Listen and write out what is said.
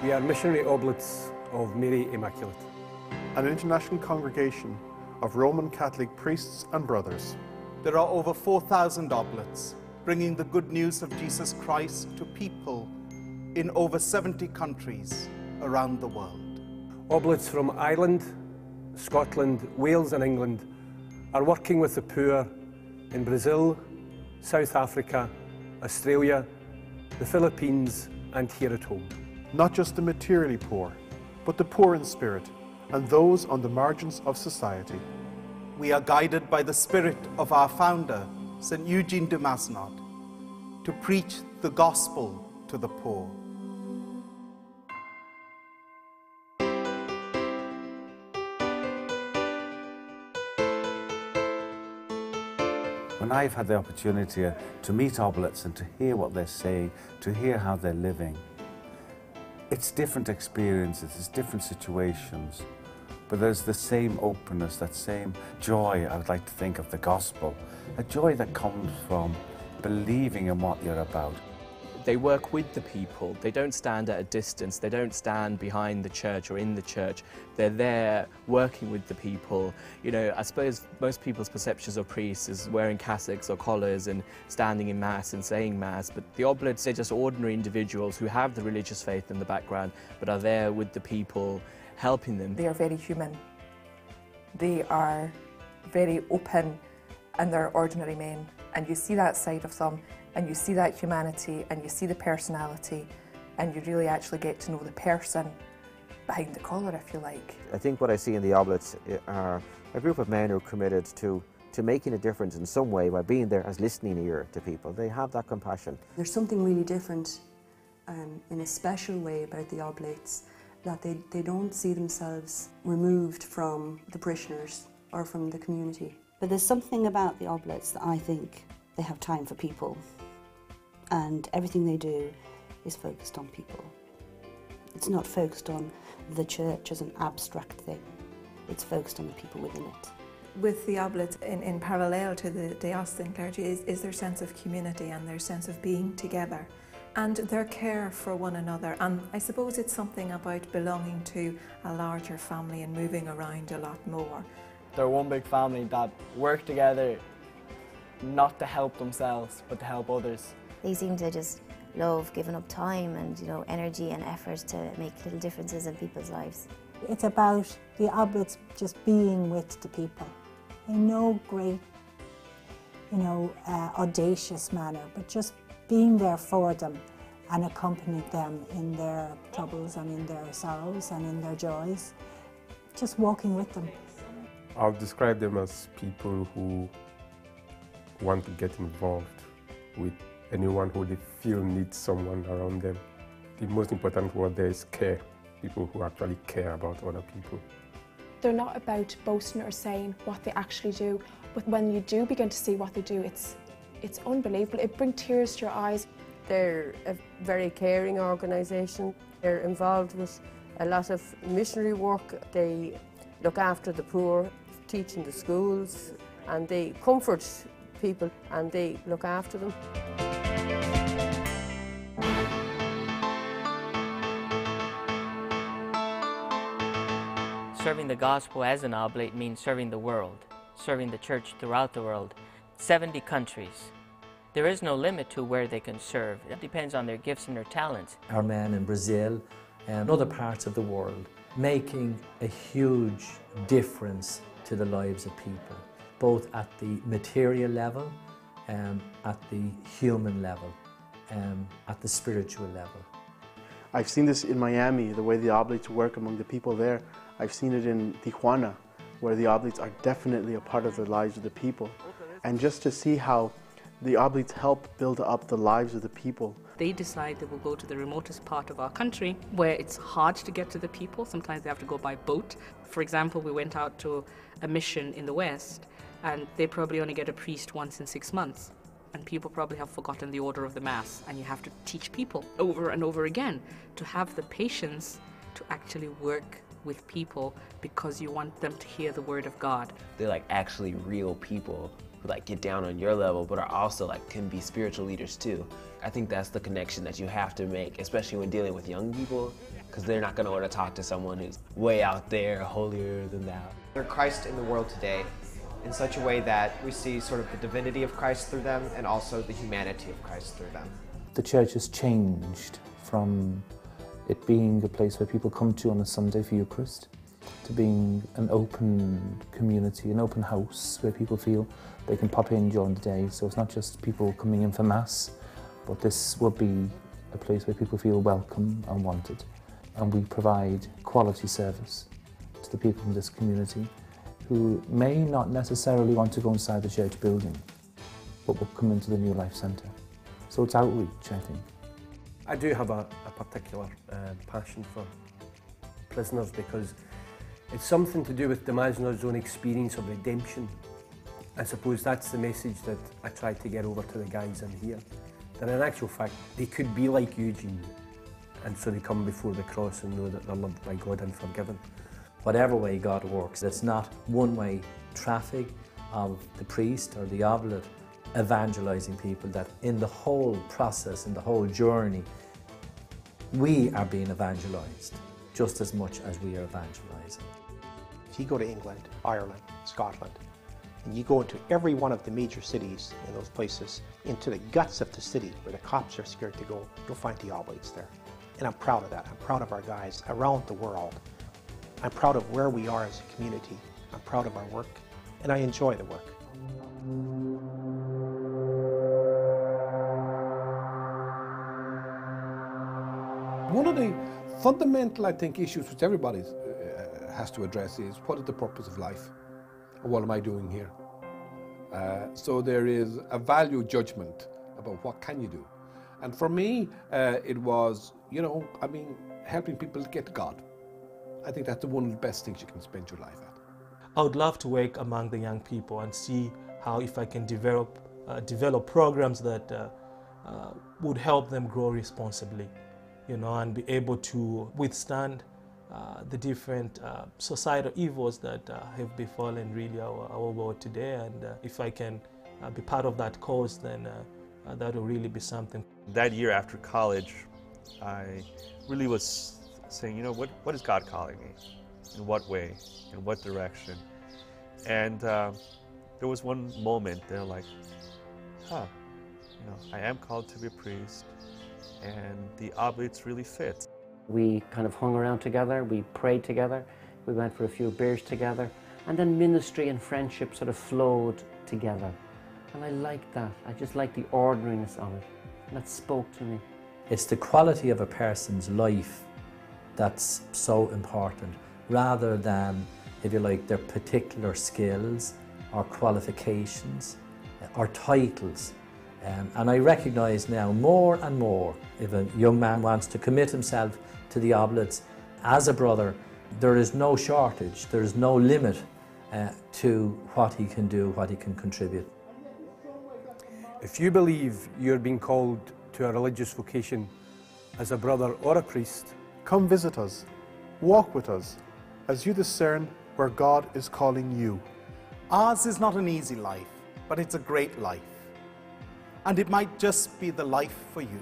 We are missionary oblates of Mary Immaculate. An international congregation of Roman Catholic priests and brothers. There are over 4,000 oblates, bringing the good news of Jesus Christ to people in over 70 countries around the world. Oblates from Ireland, Scotland, Wales and England are working with the poor in Brazil, South Africa, Australia, the Philippines and here at home. Not just the materially poor, but the poor in spirit and those on the margins of society. We are guided by the spirit of our founder, St. Eugene de Masnod, to preach the gospel to the poor. When I've had the opportunity to meet oblates and to hear what they're saying, to hear how they're living, it's different experiences, it's different situations, but there's the same openness, that same joy, I would like to think, of the gospel, a joy that comes from believing in what you're about. They work with the people. They don't stand at a distance. They don't stand behind the church or in the church. They're there working with the people. You know, I suppose most people's perceptions of priests is wearing cassocks or collars and standing in Mass and saying Mass, but the oblates, they're just ordinary individuals who have the religious faith in the background, but are there with the people, helping them. They are very human. They are very open and they're ordinary men. And you see that side of them, and you see that humanity, and you see the personality, and you really actually get to know the person behind the collar, if you like. I think what I see in the Oblates are a group of men who are committed to making a difference in some way by being there as listening ear to people. They have that compassion. There's something really different in a special way about the Oblates, that they don't see themselves removed from the parishioners or from the community. But there's something about the Oblates that I think they have time for people, and everything they do is focused on people. It's not focused on the church as an abstract thing. It's focused on the people within it. With the Oblates, in parallel to the diocesan clergy, is their sense of community and their sense of being together and their care for one another. And I suppose it's something about belonging to a larger family and moving around a lot more. They're one big family that work together not to help themselves but to help others. They seem to just love giving up time and, you know, energy and effort to make little differences in people's lives. It's about the Oblates just being with the people in no great, audacious manner, but just being there for them and accompanying them in their troubles and in their sorrows and in their joys, just walking with them. I'll describe them as people who want to get involved with anyone who they feel needs someone around them. The most important word there is care, people who actually care about other people. They're not about boasting or saying what they actually do, but when you do begin to see what they do, it's unbelievable. It brings tears to your eyes. They're a very caring organisation. They're involved with a lot of missionary work. They look after the poor, teach in the schools, and they comfort people and they look after them. Serving the gospel as an oblate means serving the world, serving the church throughout the world. 70 countries. There is no limit to where they can serve. It depends on their gifts and their talents. Our men in Brazil and other parts of the world making a huge difference to the lives of people, both at the material level, at the human level, at the spiritual level. I've seen this in Miami, the way the Oblates work among the people there. I've seen it in Tijuana, where the Oblates are definitely a part of the lives of the people. And just to see how the Oblates help build up the lives of the people. They decide they will go to the remotest part of our country where it's hard to get to the people. Sometimes they have to go by boat. For example, we went out to a mission in the West and they probably only get a priest once in 6 months. And people probably have forgotten the order of the Mass, and you have to teach people over and over again to have the patience to actually work with people because you want them to hear the word of God. They're like actually real people like get down on your level, but are also like can be spiritual leaders too. I think that's the connection that you have to make, especially when dealing with young people, because they're not going to want to talk to someone who's way out there, holier than thou. They're Christ in the world today in such a way that we see sort of the divinity of Christ through them and also the humanity of Christ through them. The church has changed from it being a place where people come to on a Sunday for Eucharist to being an open community, an open house where people feel they can pop in during the day. So it's not just people coming in for Mass, but this will be a place where people feel welcome and wanted. And we provide quality service to the people in this community who may not necessarily want to go inside the church building, but will come into the New Life Centre. So it's outreach, I think. I do have a particular passion for prisoners because it's something to do with the Imaginer's own experience of redemption. I suppose that's the message that I try to get over to the guys in here. That in actual fact, they could be like Eugene, and so they come before the cross and know that they're loved by God and forgiven. Whatever way God works, it's not one-way traffic of the priest or the oblate evangelizing people, that in the whole process, in the whole journey, we are being evangelized just as much as we are evangelizing. If you go to England, Ireland, Scotland, and you go into every one of the major cities in those places, into the guts of the city where the cops are scared to go, you'll find the Oblates there. And I'm proud of that. I'm proud of our guys around the world. I'm proud of where we are as a community. I'm proud of our work, and I enjoy the work. One of the fundamental, I think, issues which everybody has to address is what is the purpose of life? And what am I doing here? So there is a value judgment about what can you do. And for me, it was, helping people get to God. I think that's one of the best things you can spend your life at. I would love to work among the young people and see how if I can develop programs that would help them grow responsibly, and be able to withstand the different societal evils that have befallen really our world today. And if I can be part of that cause, then that will really be something. That year after college, I really was saying, what is God calling me? In what way? In what direction? And there was one moment there like, I am called to be a priest, and the Oblates really fit. We kind of hung around together, we prayed together, we went for a few beers together, and then ministry and friendship sort of flowed together. And I liked that. I just liked the ordinariness of it, and that spoke to me. It's the quality of a person's life that's so important, rather than, if you like, their particular skills or qualifications or titles. And I recognise now more and more, if a young man wants to commit himself to the Oblates as a brother, there is no shortage, there is no limit to what he can do, what he can contribute. If you believe you're being called to a religious vocation as a brother or a priest, come visit us, walk with us, as you discern where God is calling you. Ours is not an easy life, but it's a great life. And it might just be the life for you.